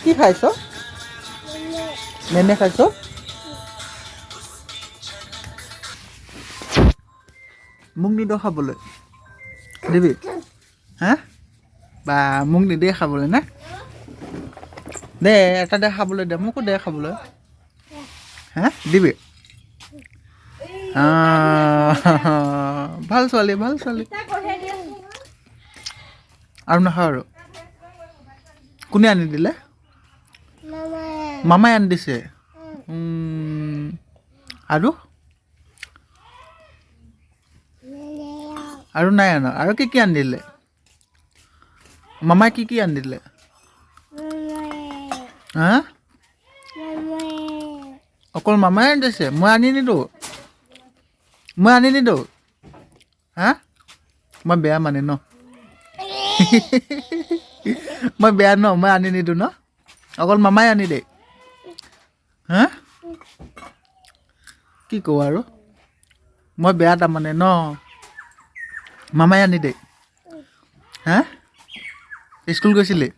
কি খাইছ নেনে খাইছ মোক নিদিয় খাবলৈ দিবি হা বা মোক নিদিয়ে খাবলৈ না দে এটা দে খাবলৈ দে মোকো দে খাবলৈ হা দিবি ভাল ছোৱালী আৰু নাখাওঁ আৰু কোনে আনি দিলে মামাই আনি দিছে আৰু নাই আনা আৰু কি আনি দিলে মামাই কি আনি দিলে হা অকল মামাই আনি দিছে মই আনি নিদিওঁ হা মই বেয়া মানে ন মই বেয়া ন মই আনি নিদিওঁ ন অকল মামাই আনি দে হা কি কওঁ আৰু মই বেয়া তাৰমানে ন মামাই আনি দে হা স্কুল গৈছিলে